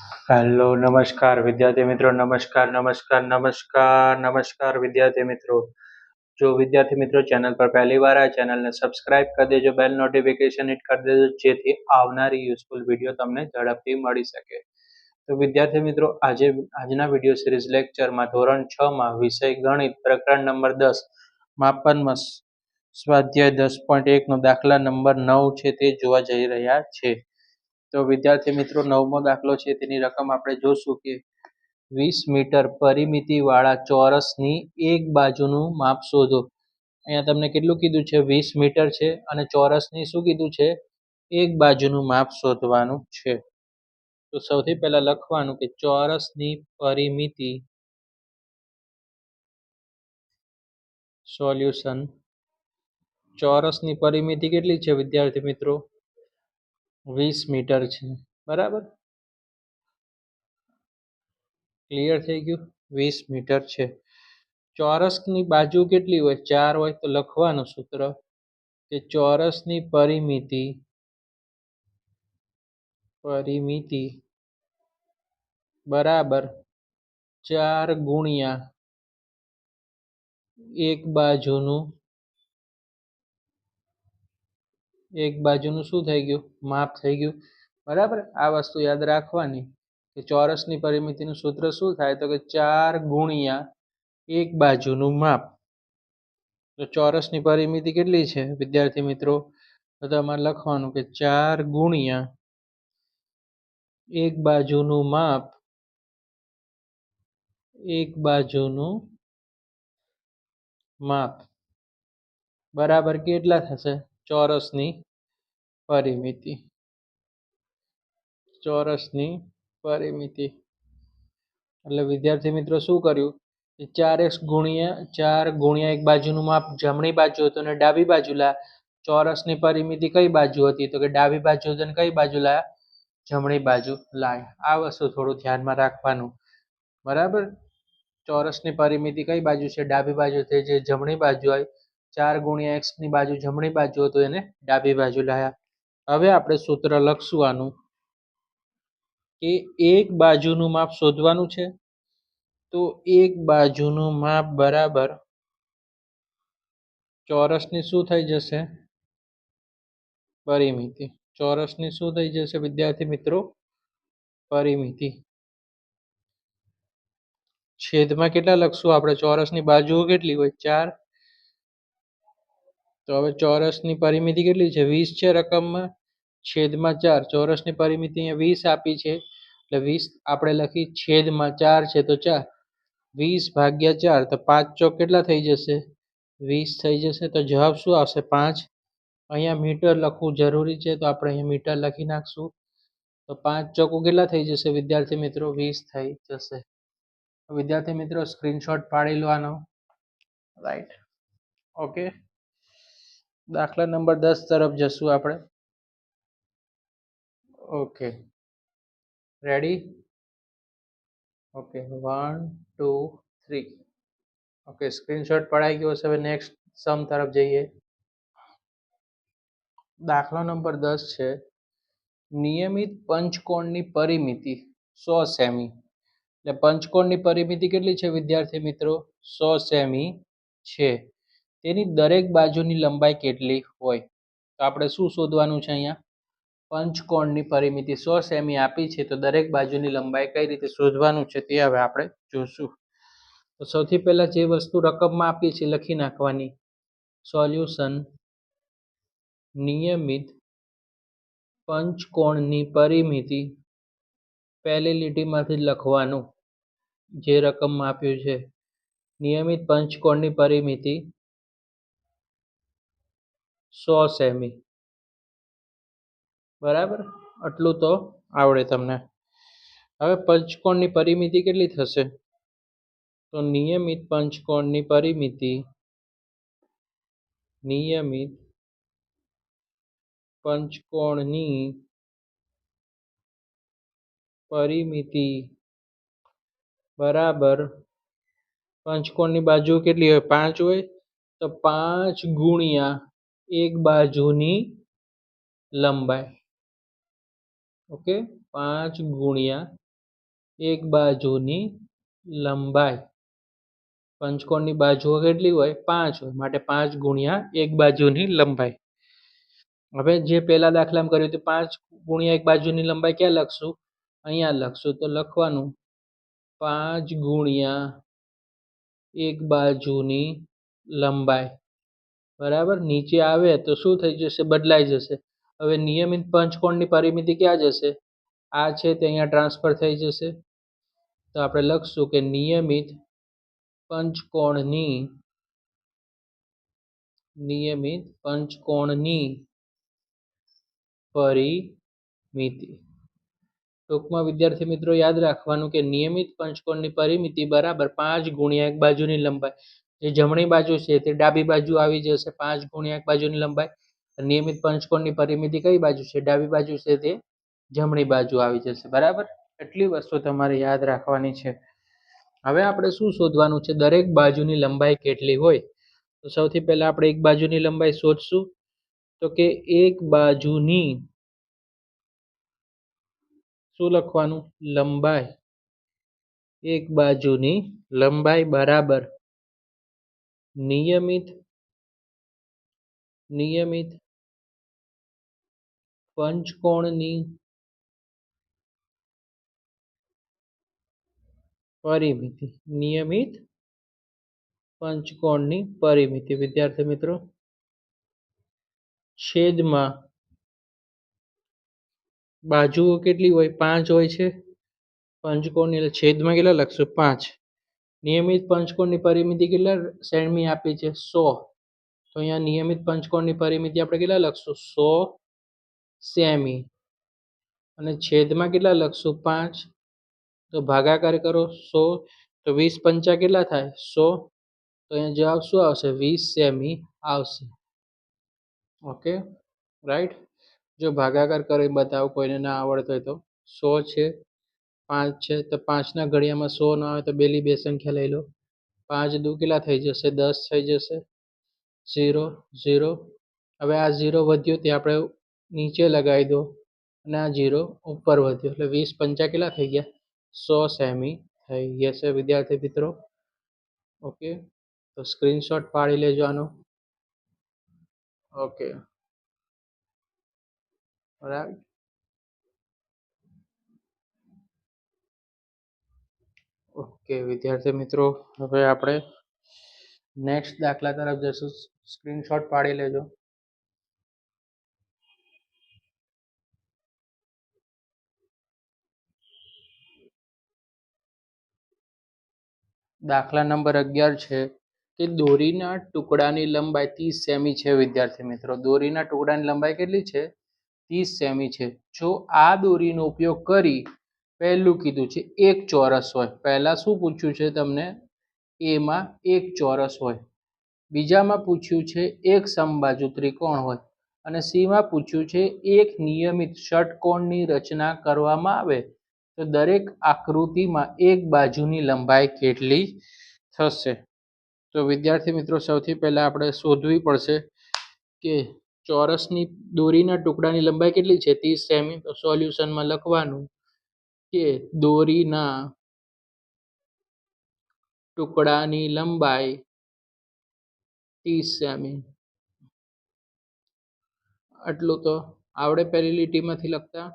Hello નમસ્કાર વિદ્યાર્થી મિત્રો નમસ્કાર વિદ્યાર્થી મિત્રો જો વિદ્યાર્થી મિત્રો ચેનલ પર પહેલી વાર આ ચેનલને સબસ્ક્રાઇબ કરી દેજો બેલ નોટિફિકેશન હિટ કરી દેજો જેથી આવનારી યુઝફુલ વિડીયો તમને ઝડપથી મળી શકે તો વિદ્યાર્થી મિત્રો આજના વિડીયો સિરીઝ લેક્ચરમાં ધોરણ 6 માં વિષય ગણિત પ્રકરણ નંબર 10 માપનમાં સ્વાધ્યાય 10.1 નો દાખલા નંબર 9 છે તે જોવા જઈ રહ્યા છે તો વિદ્યાર્થી મિત્રો નવમો દાખલો છે તેની રકમ આપણે જોશું કે 20 મીટર પરિમિતિ વાળા ચોરસની એક બાજુનું માપ શોધો અહીંયા તમને કેટલું કીધું છે 20 મીટર છે અને ચોરસની શું કીધું છે એક બાજુનું માપ શોધવાનું છે તો સૌથી પહેલા લખવાનું કે ચોરસની પરિમિતિ સોલ્યુશન ચોરસની પરિમિતિ કેટલી છે વિદ્યાર્થી મિત્રો 20 મીટર છે બરાબર ક્લિયર થઈ ગયું 20 મીટર છે ચોરસની બાજુ કેટલી હોય 4 હોય તો લખવાનું સૂત્ર કે ચોરસની પરિમિતિ બરાબર 4 ગુણ્યા એક બાજુનું શું થઈ ગયું માપ થઈ ગયું બરાબર આ વસ્તુ યાદ રાખવાની કે ચોરસની પરિમિતિનું સૂત્ર શું થાય તો કે 4 ગુણ્યા એક બાજુનું માપ તો ચોરસની પરિમિતિ કેટલી છે વિદ્યાર્થી મિત્રો તો તમારે લખવાનું કે 4 ગુણ્યા એક બાજુનું માપ બરાબર કેટલા થશે ચોરસની પરિમિતિ એટલે વિદ્યાર્થી મિત્રો શું કર્યું 4 ગુણ્યા એક બાજુનું માપ જમણી બાજુ હતું અને ડાબી બાજુ લાયા ચોરસની પરિમિતિ કઈ બાજુ હતી તો કે ડાબી બાજુ હતી અને કઈ બાજુ લાયા જમણી બાજુ લાયા આ વસ્તુ થોડું ધ્યાનમાં રાખવાનું બરાબર ચોરસની પરિમિતિ કઈ બાજુ છે ડાબી બાજુ છે જે જમણી બાજુ આવી 4 ગુણ્યા x ની બાજુ જમણી બાજુ હતું એને ડાબી બાજુ લાયા હવે આપણે સૂત્ર લખશું આનું કે એક બાજુનું માપ શોધવાનું છે તો એક બાજુનું માપ બરાબર ચોરસની શું થઈ જશે પરિમિતિ ચોરસની શું થઈ જશે વિદ્યાર્થી મિત્રો પરિમિતિ છેદમાં કેટલા લખશું આપણે ચોરસની બાજુઓ કેટલી હોય 4 તો હવે ચોરસની પરિમિતિ કેટલી છે 20 છે રકમમાં છેદમાં 4 ચોરસની પરિમિતિ અહીંયા 20 આપી છે એટલે 20 આપણે લખી છેદમાં 4 છે તો 4 20 ભાગ્યા 4 તો 5 ચોક કેટલા થઈ જશે 20 થઈ જશે તો જવાબ શું આવશે 5 અહીંયા મીટર લખવું જરૂરી છે તો આપણે અહીંયા મીટર લખી નાખશું તો 5 ચોકુ કેટલા થઈ જશે વિદ્યાર્થી મિત્રો 20 થઈ જશે વિદ્યાર્થી મિત્રો સ્ક્રીનશોટ પાડી લો આનો રાઈટ ઓકે દાખલા નંબર 10 તરફ જશું આપણે okay ready okay 1 2 3 okay screenshot પડાઈ ગયો છે હવે નેક્સ્ટ સમ તરફ જઈએ દાખલો નંબર 10 છે નિયમિત પંચકોણની પરિમિતિ 100 સેમી એટલે પંચકોણની પરિમિતિ કેટલી છે વિદ્યાર્થી મિત્રો 100 સેમી છે તેની દરેક બાજુની લંબાઈ કેટલી હોય તો આપણે શું શોધવાનું છે અહીંયા પંચકોણની પરિમિતિ 100 સેમી આપી છે તો દરેક બાજુની લંબાઈ કઈ રીતે શોધવાનું છે તે હવે આપણે જોશું તો સૌથી પહેલા જે વસ્તુ રકમમાં આપી છે લખી નાખવાની સોલ્યુશન નિયમિત પંચકોણની પરિમિતિ પહેલી લીટીમાંથી લખવાનું જે રકમમાં આપ્યું છે નિયમિત પંચકોણની પરિમિતિ 100 સેમી બરાબર આટલું તો આવડે તમને હવે પંચકોણની પરિમિતિ કેટલી થશે તો નિયમિત પંચકોણની પરિમિતિ બરાબર પંચકોણની બાજુ કેટલી હોય 5 હોય તો 5 ગુણ્યા એક બાજુની લંબાઈ ઓકે 5 ગુણ્યા એક બાજુની લંબાઈ, પંચકોણની બાજુઓ કેટલી હોય? 5 હોય, માટે 5 ગુણ્યા એક બાજુની લંબાઈ. હવે જે પેલા દાખલામાં કર્યું હતું 5 ગુણ્યા એક બાજુની લંબાઈ ક્યાં લખશું? અહીંયા લખશું. તો લખવાનું 5 ગુણ્યા એક બાજુની લંબાઈ, બરાબર. નીચે આવે તો શું થઈ જશે? બદલાઈ જશે. હવે નિયમિત પંચકોણની પરિમિતિ ક્યાં જશે? આ છે તે અહીંયા ટ્રાન્સફર થઈ જશે. તો આપણે લખશું કે નિયમિત પંચકોણની પરિમિતિ. ટૂંકમાં વિદ્યાર્થી મિત્રો યાદ રાખવાનું કે નિયમિત પંચકોણની પરિમિતિ બરાબર 5 ગુણ્યા એક બાજુની લંબાઈ. જે જમણી બાજુ છે તે ડાબી બાજુ આવી જશે 5 ગુણ્યા એક બાજુની લંબાઈ. નિયમિત પંચકોણની પરિમિતિ કઈ બાજુ છે? ડાબી બાજુ છે તે જમણી બાજુ આવી જશે, બરાબર. એટલી વસ્તુ તમારે યાદ રાખવાની છે. હવે આપણે શું શોધવાનું છે? દરેક બાજુની લંબાઈ કેટલી હોય? તો સૌથી પહેલા આપણે એક બાજુની લંબાઈ શોધશું. તો કે એક બાજુની શું લખવાનું? લંબાઈ. એક બાજુની લંબાઈ બરાબર નિયમિત પંચકોણની પરિમિતિ. નિયમિત પંચકોણની પરિમિતિ વિદ્યાર્થી મિત્રો છેદમાં બાજુઓ કેટલી હોય? 5 હોય છે પંચકોણની, એટલે છેદમાં કેટલા લખશું? 5. નિયમિત પંચકોણની પરિમિતિ કેટલા સેમી આપી છે? 100. તો અહીંયા નિયમિત પંચકોણની પરિમિતિ આપણે કેટલા લખશું? 100 સેમી. અને છેદમાં કેટલા લખશું? 5. તો ભાગાકાર કરો 100. તો 20 પંચા કેટલા થાય? 100. તો અહીંયા જવાબ શું આવશે? 20 સેમી આવશે. Okay, right. જો ભાગાકાર કરી બતાવો, કોઈને ના આવડતો હોય તો. 100 છે, 5 છે, તો 5ના ઘડિયામાં 100 ના આવે તો બેલી બે સંખ્યા લઈ લો. 5 દુ કેટલા થઈ જશે? 10 થઈ જશે. 0 0. હવે આ 0 વધ્યો તે આપણે નીચે લગાવી દો અને આ 0 ઉપર વધ્યો, એટલે 20 પંચા કેટલા થઈ ગયા? 100 સેમી થઈ ગયા છે વિદ્યાર્થી મિત્રો. ઓકે, તો સ્ક્રીનશોટ પાડી લેજો આનો. ઓકે, બરાબર. ઓકે વિદ્યાર્થી મિત્રો, હવે આપણે નેક્સ્ટ દાખલા તરફ જશું. સ્ક્રીનશોટ પાડી લેજો. દાખલા નંબર 11 છે કે દોરીના ટુકડાની લંબાઈ 30 સેમી છે વિદ્યાર્થી મિત્રો. દોરીના ટુકડાની લંબાઈ કેટલી છે? 30 સેમી છે. જો આ દોરીનો ઉપયોગ કરી, પહેલું કીધું છે એક ચોરસ હોય. પહેલા શું પૂછ્યું છે તમને? એમાં એક ચોરસ હોય. બીજામાં પૂછ્યું છે એક સમબાજુ ત્રિકોણ હોય. અને સીમાં પૂછ્યું છે એક નિયમિત ષટકોણની રચના કરવામાં આવે તો દરેક આકૃતિમાં એક બાજુની લંબાઈ કેટલી થશે? તો વિદ્યાર્થી મિત્રો સૌથી પહેલા આપણે શોધવી પડશે કે ચોરસની દોરીના ટુકડાની લંબાઈ કેટલી છે? 30 સેમી. તો સોલ્યુશનમાં લખવાનું કે દોરીના ટુકડાની લંબાઈ 30 સેમી. આટલું તો આવડે પહેલી લીટીમાંથી લખતા,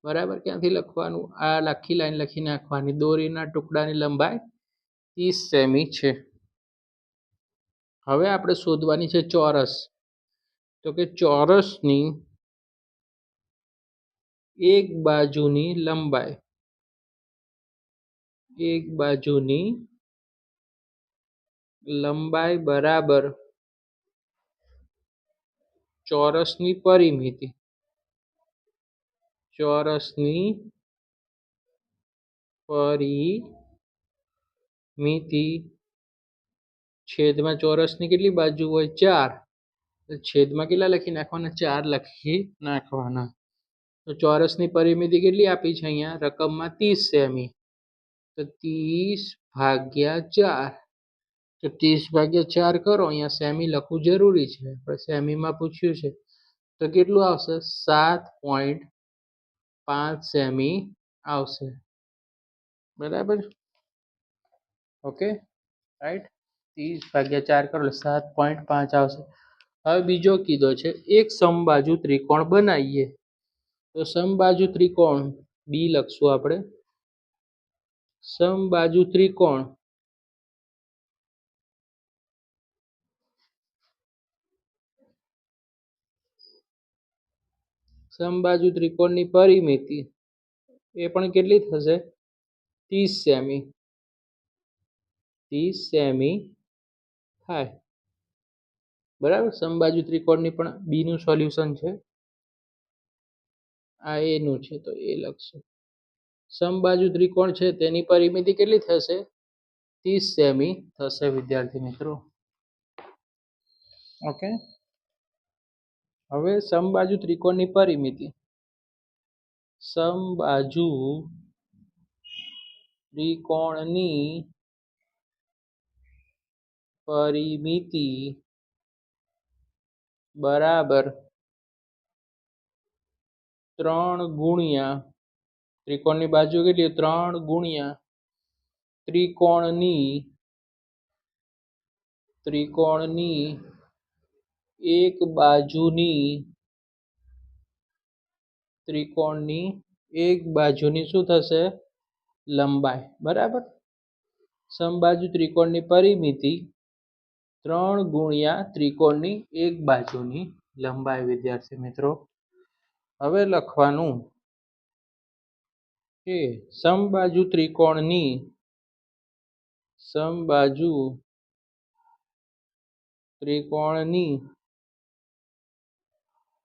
બરાબર. ક્યાંથી લખવાનું? આ આખી લાઈન લખી નાખવાની. દોરીના ટુકડાની લંબાઈ 30 સેમી છે. હવે આપણે શોધવાની છે ચોરસ. તો કે ચોરસની એક બાજુની લંબાઈ, એક બાજુની લંબાઈ બરાબર ચોરસની પરિમિતિ. ચોરસની પરિમિતિ છેદમાં ચોરસની કેટલી બાજુ હોય? 4. છેદમાં કેટલા લખી નાખવાના? 4 લખી નાખવાના. તો ચોરસની પરિમિતિ કેટલી આપી છે અહીંયા રકમમાં? 30 સેમી. તો 30 ભાગ્યા 4. તો 30 ભાગ્યા 4 કરો. અહીંયા સેમી લખવું જરૂરી છે, પણ સેમીમાં પૂછ્યું છે તો કેટલું આવશે? 7.5 સેમી આવશે. બરાબર. Okay, right. 30 / 4 કરો એટલે 7.5 આવશે. હવે બીજો કીધો છે એક સમબાજુ ત્રિકોણ બનાવીએ. તો સમબાજુ ત્રિકોણ બી લખશું આપણે. સમબાજુ ત્રિકોણ સમબાજુ ત્રિકોણની પરિમિતિ એ પણ કેટલી થશે? 30 સેમી. 30 સેમી થાય. બરાબર. સમબાજુ ત્રિકોણની પણ બી નું સોલ્યુશન છે. આ એ નું છે તો એ લખશું. સમબાજુ ત્રિકોણ છે તેની પરિમિતિ કેટલી થશે? 30 સેમી થશે વિદ્યાર્થી મિત્રો. ઓકે. હવે સમબાજુ ત્રિકોણની પરિમિતિ. સમબાજુ ત્રિકોણની પરિમિતિ બરાબર 3 ગુણ્યા ત્રિકોણની બાજુ કેટલી? 3 ગુણ્યા ત્રિકોણની એક બાજુની શું થશે? લંબાઈ. બરાબર. સમબાજુ ત્રિકોણની પરિમિતિ 3 ગુણ્યા ત્રિકોણની એક બાજુની લંબાઈ વિદ્યાર્થી મિત્રો. હવે લખવાનું કે સમબાજુ ત્રિકોણની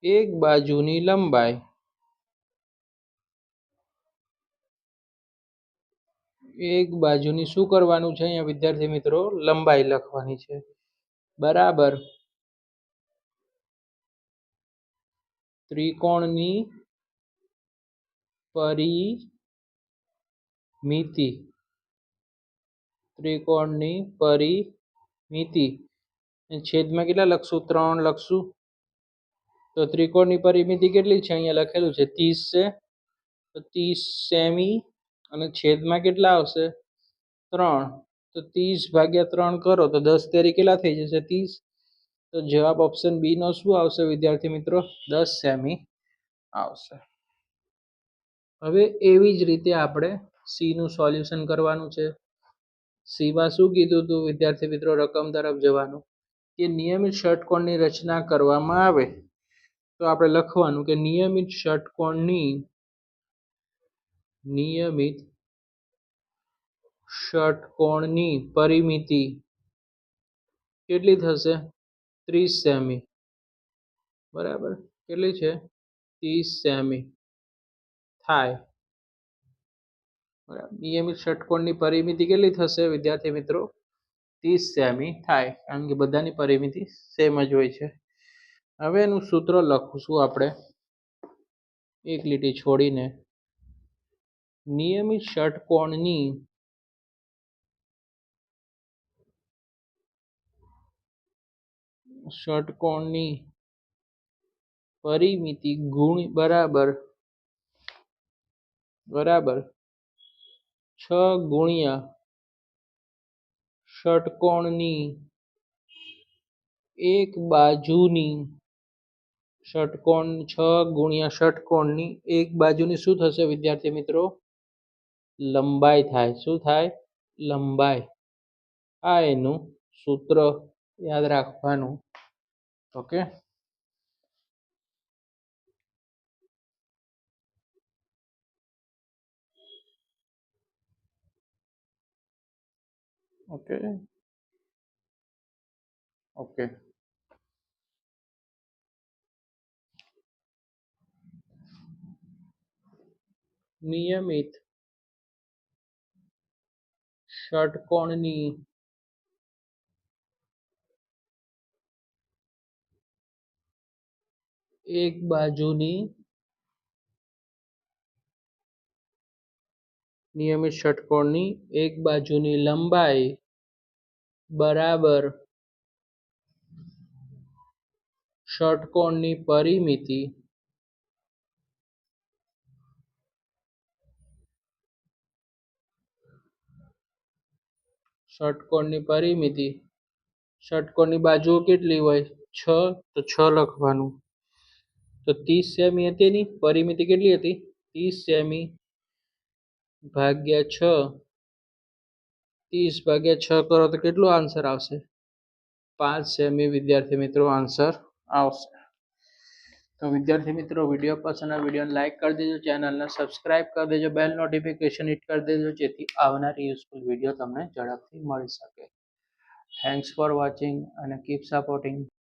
એક બાજુની લંબાઈ એક બાજુની શું કરવાનું છે? અહીંયા વિદ્યાર્થી મિત્રો લંબાઈ લખવાની છે. બરાબર ત્રિકોણની પરિમિતિ છેદમાં કેટલા લખશું? 3 લખશું. તો ત્રિકોણની પરિમિતિ કેટલી છે? અહીંયા લખેલું છે 30 છે. તો 30 સેમી અને છેદમાં કેટલા આવશે? 3. તો 30/3 કરો તો 10 તેરી કેટલા થઈ જશે? 30. તો જવાબ ઓપ્શન બી નો શું આવશે વિદ્યાર્થી મિત્રો? 10 સેમી આવશે. હવે એવી જ રીતે આપણે સી નું સોલ્યુશન કરવાનું છે. સી માં શું કીધું હતું વિદ્યાર્થી મિત્રો? રકમ તરફ જવાનું કે નિયમિત ષટકોણની રચના કરવામાં આવે તો આપણે લખવાનું કે નિયમિત ષટકોણની પરિમિતિ કેટલી થશે? 30 સેમી. બરાબર. કેટલી છે? 30 સેમી થાય. બરાબર. નિયમિત ષટકોણની પરિમિતિ કેટલી થશે વિદ્યાર્થી મિત્રો? 30 સેમી થાય. કારણ કે બધાની પરિમિતિ સેમ જ હોય છે. હવે એનું સૂત્ર લખશું આપણે એક લીટી છોડીને. નિયમિત ષટકોણની પરિમિતિ બરાબર 6 ગુણ્યા ષટકોણની એક બાજુની શું થશે વિદ્યાર્થી મિત્રો? લંબાઈ થાય. શું થાય? લંબાઈ. આ એનું સૂત્ર યાદ રાખવાનું. ઓકે. ઓકે. ઓકે. નિયમિત ષટકોણની એક બાજુની લંબાઈ બરાબર ષટકોણની પરિમિતિ ષટકોણની પરિમિતિ, ષટકોણની બાજુઓ કેટલી હોય? 6, તો 6 લખવાનું. તો 30 સેમી હતી એની પરિમિતિ કેટલી હતી? 30 સેમી ભાગ્યા 6. 30/6 કરો તો કેટલો આન્સર આવશે? 5 સેમી વિદ્યાર્થી મિત્રો આન્સર આવશે. તો વિદ્યાર્થી મિત્રો, વિડીયો પસંદ આવે વિડીયોને લાઈક કરી દેજો, ચેનલને સબસ્ક્રાઇબ કરી દેજો, બેલ નોટિફિકેશન હિટ કરી દેજો, જેથી આવનારી યુઝફુલ વિડીયો તમને ઝડપથી મળી શકે. થેન્ક્સ ફોર વોચિંગ અને કીપ સપોર્ટિંગ.